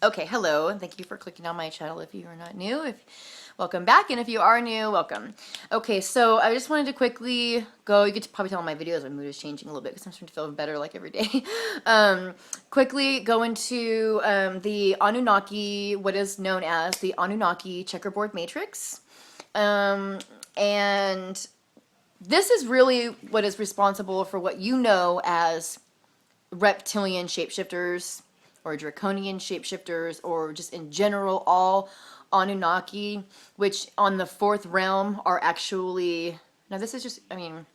Okay, hello, and thank you for clicking on my channel if you are not new. Welcome back, and if you are new, welcome. Okay, so I just wanted to quickly go, you could probably tell in my videos my mood is changing a little bit because I'm starting to feel better like every day. Quickly go into the Anunnaki, what is known as the Anunnaki Checkerboard Matrix. And this is really what is responsible for what you know as reptilian shapeshifters, or draconian shapeshifters, or just in general all Anunnaki, which on the fourth realm are actually, now this is just, I mean,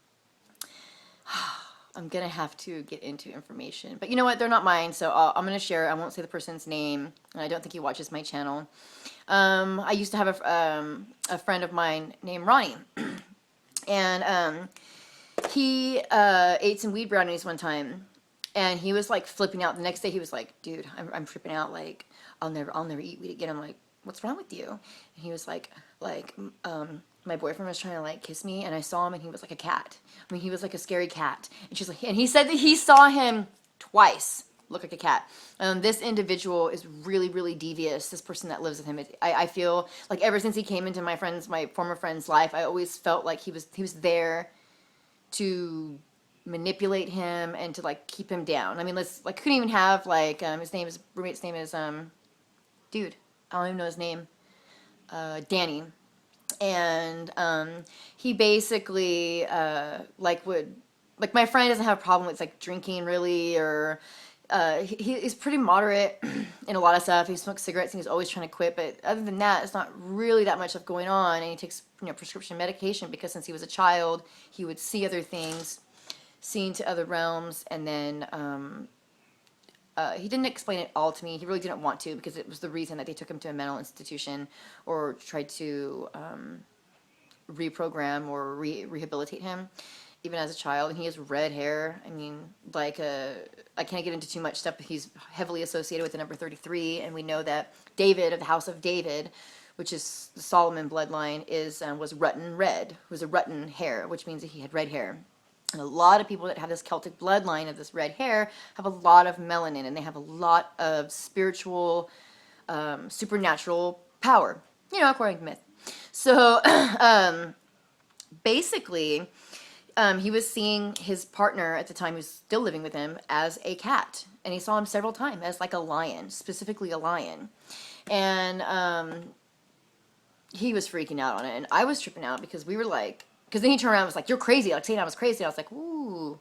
I'm gonna have to get into information, but you know what, they're not mine, so I'm gonna share. I won't say the person's name, and I don't think he watches my channel. I used to have a friend of mine named Ronnie, and he ate some weed brownies one time, and he was like flipping out. The next day he was like, dude, I'm tripping out. Like, I'll never eat weed again. I'm like, what's wrong with you? And he was like, my boyfriend was trying to like kiss me, and I saw him, and he was like a cat. I mean, he was like a scary cat. And she's like, and he said that he saw him twice look like a cat. This individual is really, really devious. This person that lives with him, I feel like ever since he came into my former friend's life, I always felt like he was there to manipulate him and to like keep him down. I mean, couldn't even have like roommate's name is dude, I don't even know his name, Danny, and he basically like my friend doesn't have a problem with like drinking really, or he's pretty moderate in a lot of stuff. He smokes cigarettes and he's always trying to quit, but other than that, it's not really that much stuff going on. And he takes prescription medication because since he was a child, he would see other things, seen to other realms, and then he didn't explain it all to me. He really didn't want to, because it was the reason that they took him to a mental institution or tried to reprogram or rehabilitate him, even as a child. And he has red hair. I mean, I can't get into too much stuff, but he's heavily associated with the number 33, and we know that David of the House of David, which is the Solomon bloodline, was Rutten red, was a Rutten hair, which means that he had red hair. And a lot of people that have this Celtic bloodline of this red hair have a lot of melanin, and they have a lot of spiritual, supernatural power, according to myth. So basically, he was seeing his partner at the time, who's still living with him, as a cat. And he saw him several times as like a lion, specifically a lion. And he was freaking out on it. And I was tripping out because we were like, because then he turned around and was like, you're crazy. Like saying I was crazy. I was like, ooh.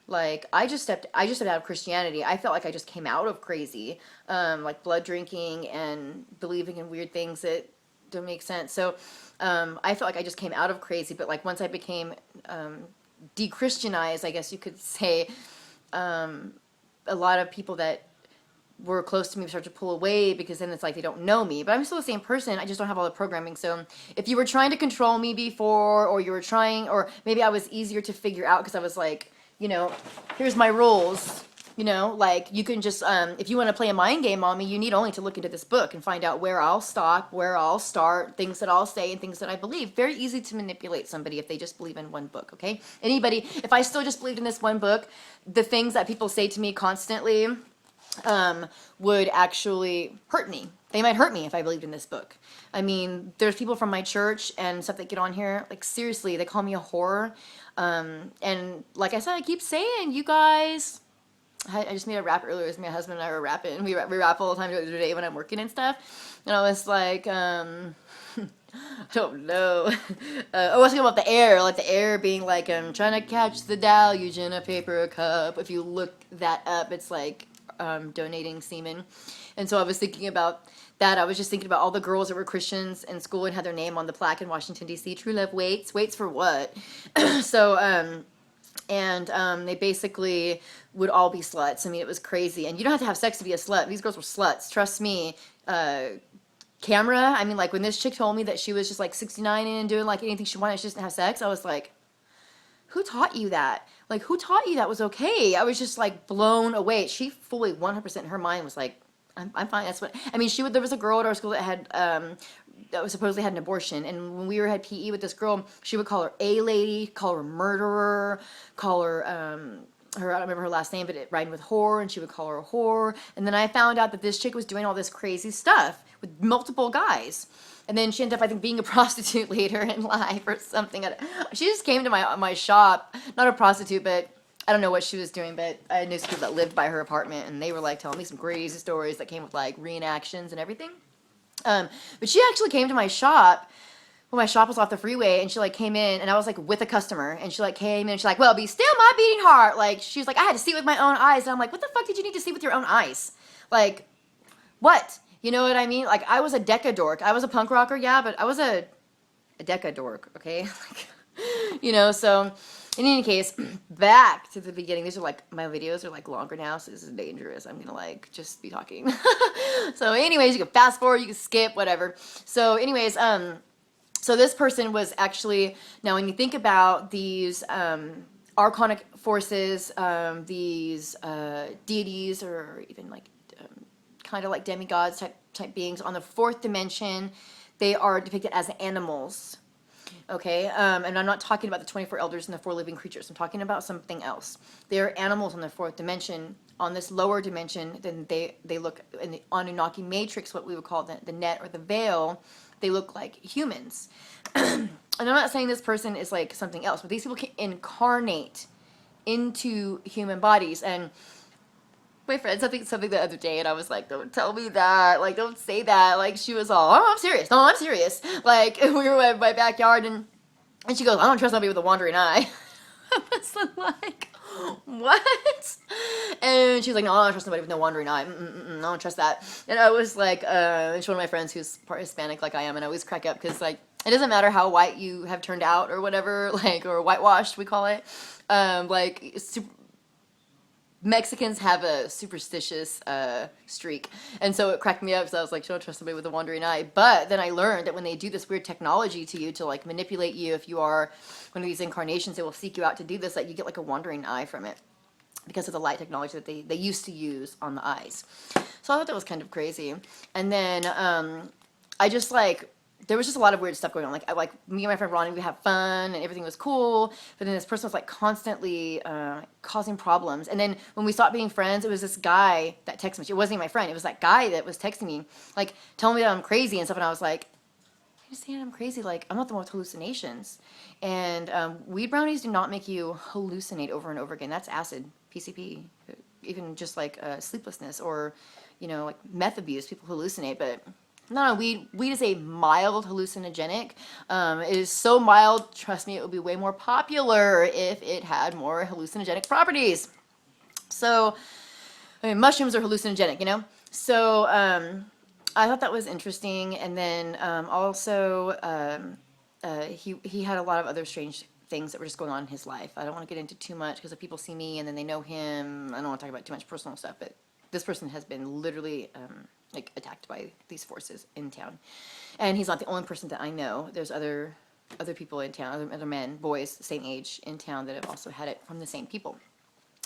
Like, I just stepped out of Christianity. I felt like I just came out of crazy. Like blood drinking and believing in weird things that don't make sense. So I felt like I just came out of crazy, but like once I became de-Christianized, I guess you could say, a lot of people that were close to me start to pull away, because then it's like they don't know me, but I'm still the same person. I just don't have all the programming. So if you were trying to control me before, or you were trying, or maybe I was easier to figure out because I was like, here's my rules. Like you can just, if you want to play a mind game on me, you need only to look into this book and find out where I'll stop, where I'll start, things that I'll say, and things that I believe. Very easy to manipulate somebody if they just believe in one book, okay? Anybody, if I still just believed in this one book, the things that people say to me constantly would actually hurt me. They might hurt me if I believed in this book. I mean, there's people from my church and stuff that get on here, like seriously, they call me a whore. And like I said, I keep saying, you guys, I just made a rap earlier. It was my husband and I were rapping, and we rap all the time the other day when I'm working and stuff. And I was like, I don't know. I was thinking about the air, like the air being like, I'm trying to catch the deluge in a paper cup. If you look that up, it's like donating semen. And so I was thinking about that. I was just thinking about all the girls that were Christians in school and had their name on the plaque in Washington, D.C. True love waits. Waits for what? So, they basically would all be sluts. I mean, it was crazy. And you don't have to have sex to be a slut. These girls were sluts. Trust me. Camera, I mean, like when this chick told me that she was just like 69 and doing like anything she wanted, she just didn't have sex, I was like, who taught you that? Like, who taught you that was okay? I was just like blown away. She fully 100% in her mind was like, I'm fine. That's what, I mean, there was a girl at our school that had, that was supposedly had an abortion. And when we had PE with this girl, she would call her A lady, call her murderer, call her, her, I don't remember her last name, but it rhymed with whore, and she would call her a whore. And then I found out that this chick was doing all this crazy stuff with multiple guys. And then she ended up, I think, being a prostitute later in life or something. She just came to my shop, not a prostitute, but I don't know what she was doing, but I knew some people that lived by her apartment, and they were like telling me some crazy stories that came with like reenactions and everything. But she actually came to my shop when my shop was off the freeway, and she like came in, and I was like with a customer, and she like came in, and she's like, well, be still my beating heart. Like, she was like, I had to see it with my own eyes. And I'm like, what the fuck did you need to see with your own eyes? Like, what? You know what I mean? Like, I was a deca dork. I was a punk rocker, yeah, but I was a deca dork, okay? You know, so in any case, back to the beginning. These are like, my videos are like longer now, so this is dangerous. I'm gonna like just be talking. So anyways, you can fast forward, you can skip, whatever. So anyways, so this person was actually, now when you think about these archonic forces, these deities, or even like kind of like demigods type beings on the fourth dimension, they are depicted as animals. Okay, and I'm not talking about the 24 elders and the 4 living creatures. I'm talking about something else. They're animals on the fourth dimension. On this lower dimension, then they look in the Anunnaki Matrix, what we would call the net or the veil. They look like humans. And I'm not saying this person is like something else, but these people can incarnate into human bodies. And my friend said something the other day, and I was like, don't tell me that. Like, don't say that. Like, she was all, oh, I'm serious. No, I'm serious. Like, we were in my backyard, and she goes, I don't trust nobody with a wandering eye. I was like, what? And she's like, no, I don't trust nobody with no wandering eye. I don't trust that. And I was like, she's one of my friends who's part Hispanic like I am, and I always crack up because, like, it doesn't matter how white you have turned out or whatever, like, or whitewashed, we call it. Like, Mexicans have a superstitious streak, and so it cracked me up because I was like, don't trust somebody with a wandering eye. But then I learned that when they do this weird technology to you to like manipulate you, if you are one of these incarnations, they will seek you out to do this, that you get like a wandering eye from it because of the light technology that they used to use on the eyes. So I thought that was kind of crazy. And then I just like, there was just a lot of weird stuff going on. Like me and my friend Ronnie, we have fun and everything was cool. But then this person was like constantly causing problems. And then when we stopped being friends, it was this guy that texted me. It wasn't even my friend. It was that guy that was texting me, like telling me that I'm crazy and stuff. And I was like, I understand I'm crazy. Like, I'm not the one with hallucinations. And weed brownies do not make you hallucinate over and over again. That's acid, PCP. Even just like sleeplessness or, you know, like meth abuse, people hallucinate. But no, weed is a mild hallucinogenic. It is so mild, trust me, it would be way more popular if it had more hallucinogenic properties. So, I mean, mushrooms are hallucinogenic, you know? So, I thought that was interesting. And then also, he had a lot of other strange things that were just going on in his life. I don't want to get into too much because if people see me and then they know him, I don't want to talk about too much personal stuff, but this person has been literally like attacked by these forces in town. And he's not the only person that I know. There's other people in town, other men, boys, the same age in town that have also had it from the same people.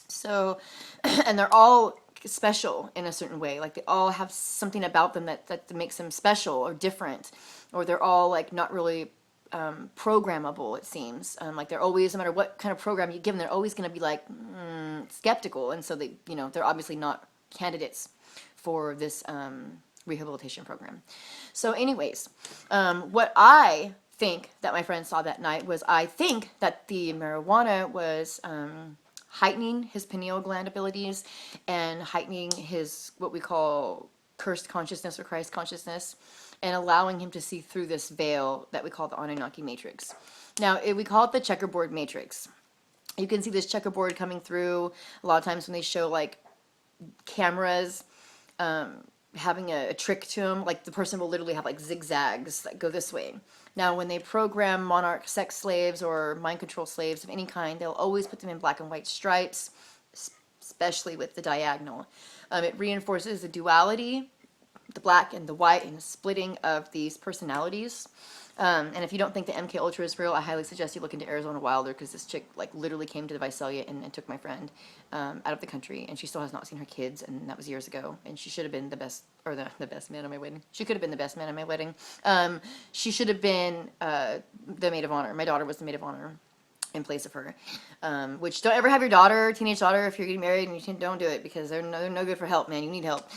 So, and they're all special in a certain way. Like they all have something about them that makes them special or different. Or they're all like not really programmable, it seems. Like they're always, no matter what kind of program you give them, they're always going to be like skeptical. And so they, you know, they're obviously not candidates for this rehabilitation program. So anyways, what I think that my friend saw that night was, I think that the marijuana was heightening his pineal gland abilities and heightening his, what we call cursed consciousness or Christ consciousness, and allowing him to see through this veil that we call the Anunnaki Matrix. Now, we call it the Checkerboard Matrix. You can see this checkerboard coming through a lot of times when they show like cameras having a trick to them. Like the person will literally have like zigzags that go this way. Now, when they program monarch sex slaves or mind control slaves of any kind, they'll always put them in black and white stripes, especially with the diagonal. It reinforces the duality, the black and the white, and the splitting of these personalities. And if you don't think the MK Ultra is real, I highly suggest you look into Arizona Wilder, because this chick like literally came to the Visalia and took my friend out of the country, and she still has not seen her kids, and that was years ago. And she should have been the best, or the best man at my wedding. She could have been the best man at my wedding. She should have been the maid of honor. My daughter was the maid of honor. in place of her. Which, don't ever have your daughter, teenage daughter, if you're getting married, and you don't do it, because they're no good for help, man. You need help.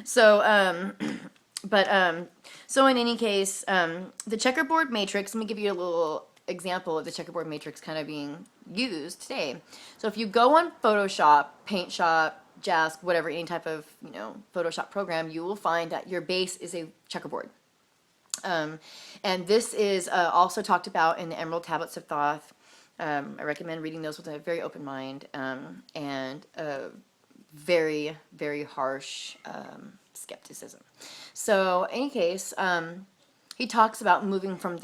So, so in any case, the checkerboard matrix, let me give you a little example of the checkerboard matrix kind of being used today. So if you go on Photoshop, Paint Shop, Jask, whatever, any type of, Photoshop program, you will find that your base is a checkerboard. And this is also talked about in the Emerald Tablets of Thoth. I recommend reading those with a very open mind, and very, very harsh skepticism. So, in any case, he talks about moving from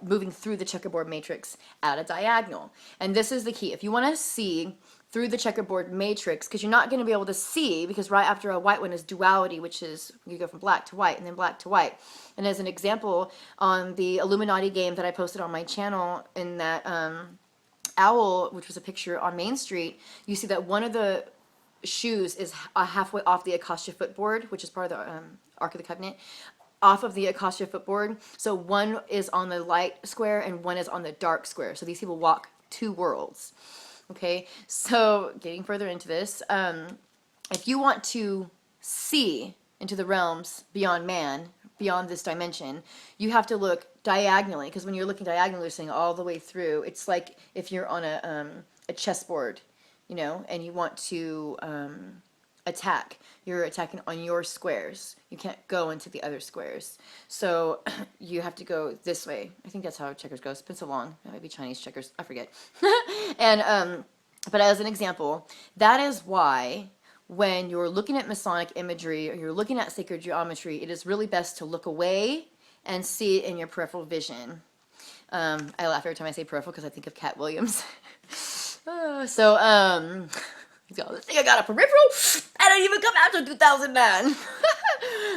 moving through the checkerboard matrix at a diagonal, and this is the key. If you want to see through the checkerboard matrix, because you're not going to be able to see, because right after a white one is duality, which is you go from black to white and then black to white. And as an example, on the Illuminati game that I posted on my channel, in that owl, which was a picture on Main Street, you see that one of the shoes is halfway off the Akasha footboard, which is part of the Ark of the Covenant, off of the Akasha footboard. So one is on the light square and one is on the dark square. So these people walk two worlds. Okay, so getting further into this, if you want to see into the realms beyond man, beyond this dimension, you have to look diagonally, because when you're looking diagonally, you're seeing all the way through. It's like if you're on a chessboard, and you want to attack. You're attacking on your squares. You can't go into the other squares. So you have to go this way. I think that's how checkers goes. It's been so long. That might be Chinese checkers. I forget. And but as an example, that is why when you're looking at Masonic imagery or you're looking at sacred geometry, it is really best to look away and see it in your peripheral vision. I laugh every time I say peripheral because I think of Cat Williams. He's got this thing, I got a peripheral. I didn't even come out till 2009.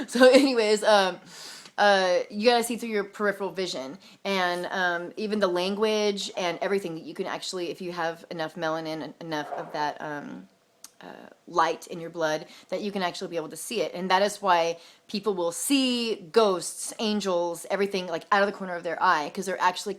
So anyways, you gotta see through your peripheral vision, and even the language and everything that you can actually, if you have enough melanin, enough of that light in your blood, that you can actually be able to see it. And that is why people will see ghosts, angels, everything like out of the corner of their eye, because they're actually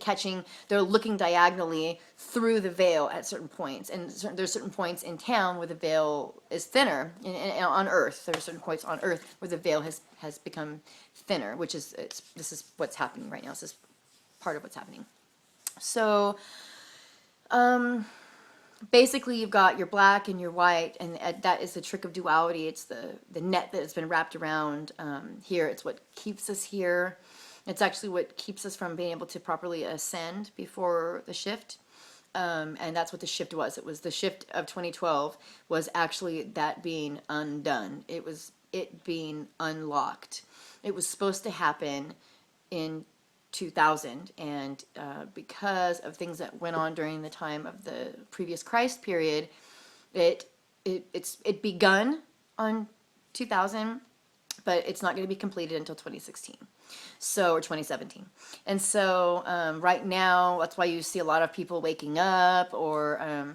they're looking diagonally through the veil at certain points. And there's certain points in town where the veil is thinner. And on Earth, there are certain points on Earth where the veil has become thinner, which is, this is what's happening right now. This is part of what's happening. So, basically, you've got your black and your white, and that is the trick of duality. It's the net that has been wrapped around here. It's what keeps us here. It's actually what keeps us from being able to properly ascend before the shift. And that's what the shift was. It was the shift of 2012 was actually that being undone. It was it being unlocked. It was supposed to happen in 2000, and because of things that went on during the time of the previous Christ period, it begun on 2000, but it's not going to be completed until 2016, or 2017. And so right now, that's why you see a lot of people waking up or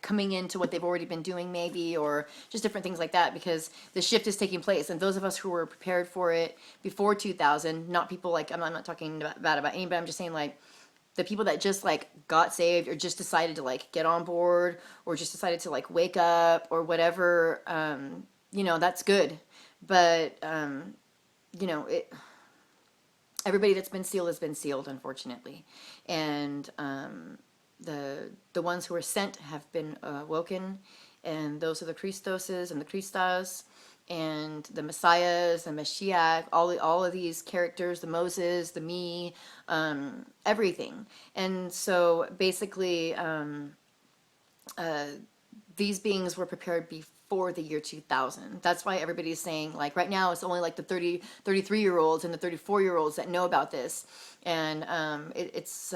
coming into what they've already been doing, maybe, or just different things like that, because the shift is taking place. And those of us who were prepared for it before 2000, not people like, I'm not talking bad about anybody, I'm just saying like the people that just like got saved or just decided to like get on board or just decided to like wake up or whatever, that's good. But, everybody that's been sealed has been sealed, unfortunately. And, the ones who are sent have been woken, and those are the Christoses and the Christas and the Messiahs, the Mashiach, all of these characters, the Moses, the me, everything. And so basically these beings were prepared before the year 2000. That's why everybody's saying, like, right now it's only like the 33-year-olds and the 34-year-olds that know about this, and it's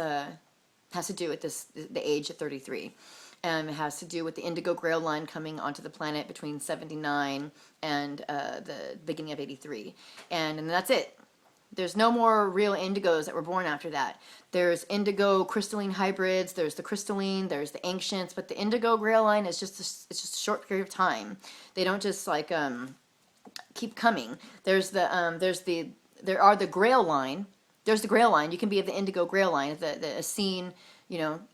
has to do with the age of 33. It has to do with the Indigo Grail line coming onto the planet between 79 and the beginning of 83. And that's it. There's no more real indigos that were born after that. There's indigo crystalline hybrids, there's the crystalline, there's the ancients, but the Indigo Grail line is it's just a short period of time. They don't just like keep coming. There are the Grail line, there's the Grail line. You can be of the Indigo Grail line, the Essene,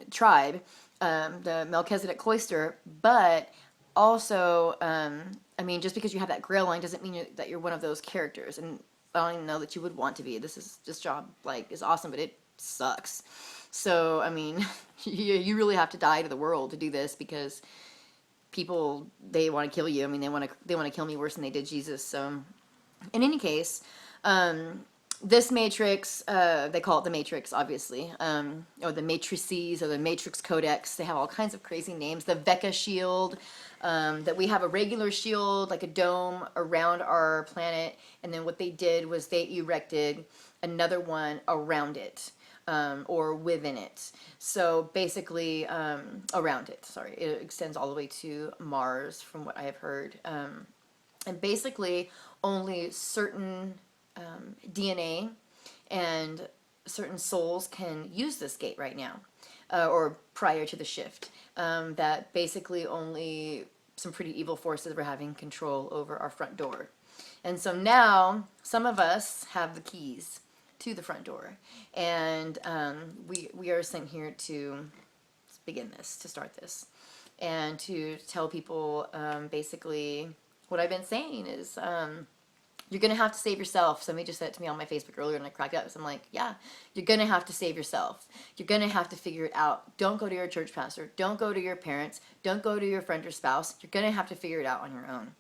tribe, the Melchizedek cloister. But also, I mean, just because you have that Grail line doesn't mean that you're one of those characters. And I don't even know that you would want to be. This job is awesome, but it sucks. So I mean, you really have to die to the world to do this, because people, they want to kill you. I mean, they want to kill me worse than they did Jesus. So in any case, this matrix, they call it the Matrix, obviously, or the Matrices, or the Matrix Codex. They have all kinds of crazy names. The Vecca shield, that we have a regular shield, like a dome around our planet, and then what they did was they erected another one around it, or within it. So basically, around it, sorry, it extends all the way to Mars, from what I have heard. And basically, only certain DNA and certain souls can use this gate right now, or prior to the shift. That basically only some pretty evil forces were having control over our front door. And so now some of us have the keys to the front door, and we are sent here to begin this, to start this, and to tell people basically what I've been saying is, you're going to have to save yourself. Somebody just said it to me on my Facebook earlier, and I cracked up. So I'm like, yeah, you're going to have to save yourself. You're going to have to figure it out. Don't go to your church pastor. Don't go to your parents. Don't go to your friend or spouse. You're going to have to figure it out on your own.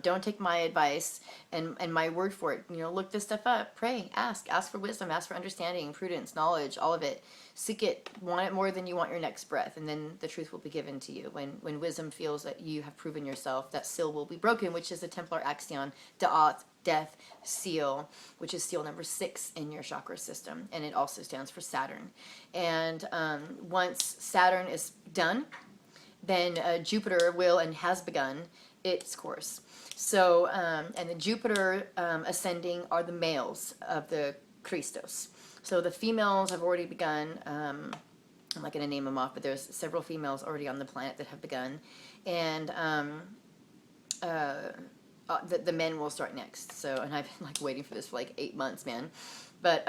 Don't take my advice and my word for it. Look this stuff up. Pray. Ask for wisdom. Ask for understanding, prudence, knowledge, all of it. Seek it. Want it more than you want your next breath. And then the truth will be given to you. When wisdom feels that you have proven yourself, that seal will be broken, which is the Templar Axion, Da'at, death, seal, which is seal number 6 in your chakra system. And it also stands for Saturn. And once Saturn is done, then Jupiter will and has begun its course. So, and the Jupiter ascending are the males of the Christos. So the females have already begun. I'm not going to name them off, but there's several females already on the planet that have begun. And the men will start next. So, and I've been waiting for this for 8 months, man. But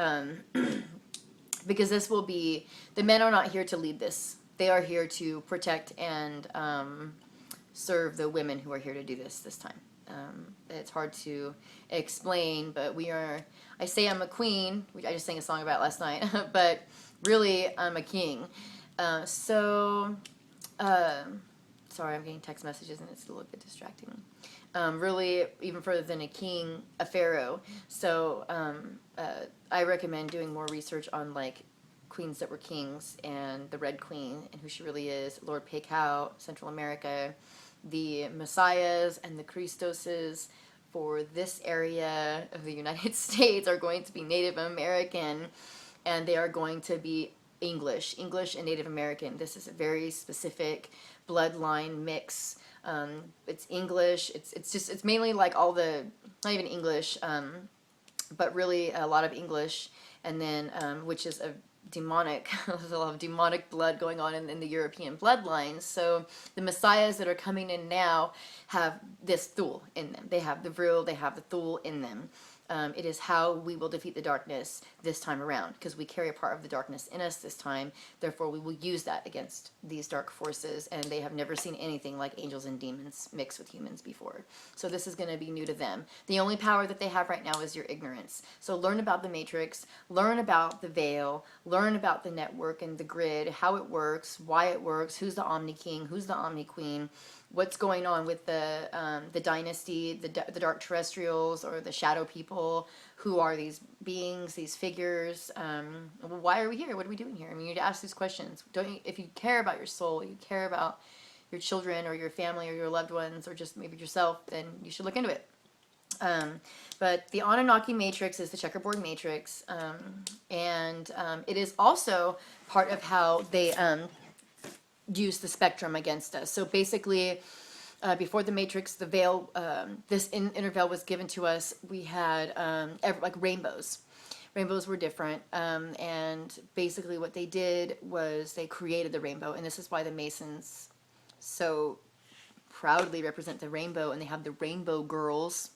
because this will be, the men are not here to lead this. They are here to protect and serve the women who are here to do this time. It's hard to explain, but I say I'm a queen, which I just sang a song about last night, but really I'm a king. Sorry, I'm getting text messages and it's a little bit distracting. Really, even further than a king, a pharaoh. So I recommend doing more research on queens that were kings, and the Red Queen and who she really is, Lord Pekau, Central America, the Messiahs and the Christoses for this area of the United States are going to be Native American, and they are going to be English and Native American. This is a very specific bloodline mix. It's English. It's mainly all the, not even English, but really a lot of English, and then which is a demonic, there's a lot of demonic blood going on in the European bloodlines. So the messiahs that are coming in now have this Thule in them. They have the Vril, they have the Thule in them. It is how we will defeat the darkness this time around, because we carry a part of the darkness in us this time. Therefore, we will use that against these dark forces, and they have never seen anything like angels and demons mixed with humans before. So this is going to be new to them. The only power that they have right now is your ignorance. So learn about the Matrix, learn about the veil, learn about the network and the grid, how it works, why it works, who's the Omni King, who's the Omni Queen, what's going on with the dynasty, the dark terrestrials, or the shadow people. Who are these beings, these figures? Why are we here? What are we doing here? I mean, you need to ask these questions. If you care about your soul, you care about your children or your family or your loved ones or just maybe yourself, then you should look into it. But the Anunnaki Matrix is the Checkerboard Matrix, and it is also part of how they use the spectrum against us. So basically, before the Matrix, the veil, this inner veil was given to us. We had rainbows. Rainbows were different, and basically what they did was they created the rainbow, and this is why the Masons so proudly represent the rainbow, and they have the rainbow girls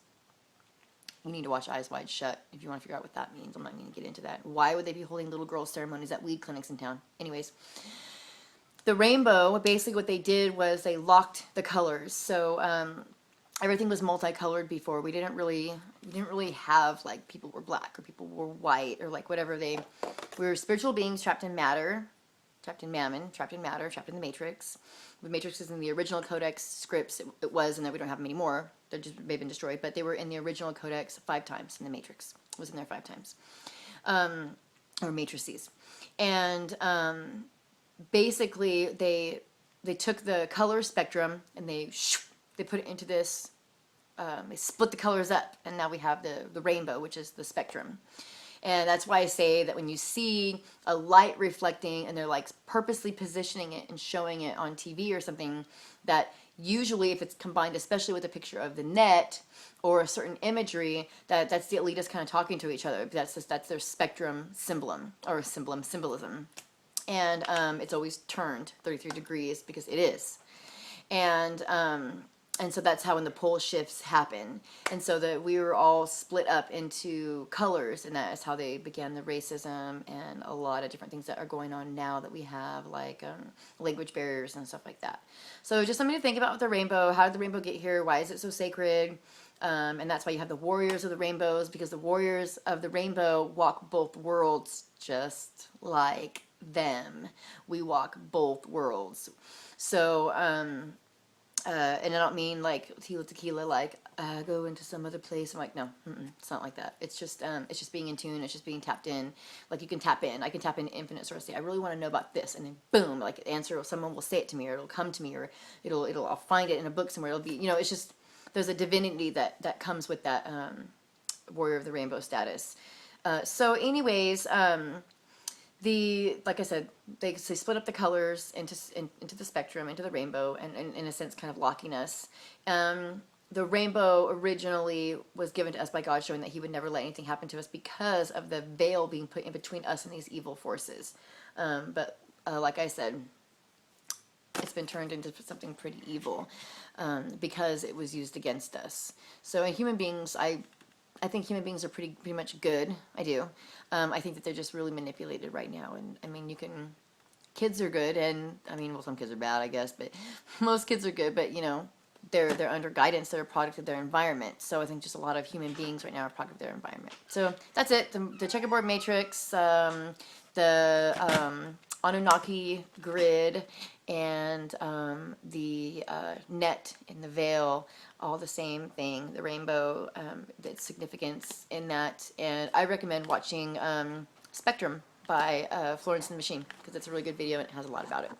You need to watch Eyes Wide Shut if you want to figure out what that means. I'm not going to get into that. Why would they be holding little girl ceremonies at weed clinics in town? Anyways, the rainbow, basically what they did was they locked the colors. So everything was multicolored before. We didn't really have like people were black or people were white or like whatever. We were spiritual beings trapped in matter, trapped in mammon, trapped in matter, trapped in the Matrix. The Matrix is in the original Codex scripts. It was, and then we don't have them anymore. They just may have been destroyed, but they were in the original Codex 5 times in the Matrix. It was in there 5 times, or matrices, and basically they took the color spectrum and they put it into this. They split the colors up, and now we have the rainbow, which is the spectrum. And that's why I say that when you see a light reflecting and they're like purposely positioning it and showing it on TV or something, that usually if it's combined, especially with a picture of the net or a certain imagery, that's the elitists kind of talking to each other. That's their spectrum symbolism. And it's always turned 33 degrees because it is. And so that's how when the pole shifts happen. And so that we were all split up into colors, and that is how they began the racism and a lot of different things that are going on now that we have, like language barriers and stuff like that. So just something to think about with the rainbow. How did the rainbow get here? Why is it so sacred? And that's why you have the warriors of the rainbows, because the warriors of the rainbow walk both worlds just like them. We walk both worlds. So, and I don't mean like tequila, like go into some other place. I'm like, no, it's not like that. It's just being in tune. It's just being tapped in. Like you can tap in. I can tap into infinite source. Say, I really want to know about this, and then boom, like an answer. Or someone will say it to me, or it'll come to me, or I'll find it in a book somewhere. It'll be, it's just there's a divinity that comes with that warrior of the rainbow status. So, anyways. Like I said, they split up the colors into the spectrum, into the rainbow, and in a sense kind of locking us. The rainbow originally was given to us by God, showing that he would never let anything happen to us because of the veil being put in between us and these evil forces. But like I said, it's been turned into something pretty evil because it was used against us. So in human beings, I think human beings are pretty much good. I do. I think that they're just really manipulated right now. And I mean, kids are good, and I mean, well, some kids are bad, I guess, but most kids are good. But they're under guidance. They're a product of their environment. So I think just a lot of human beings right now are a product of their environment. So that's it. The checkerboard matrix, the Anunnaki grid, and the net in the veil, all the same thing. The rainbow, its significance in that. And I recommend watching Spectrum by Florence and the Machine, because it's a really good video and it has a lot about it.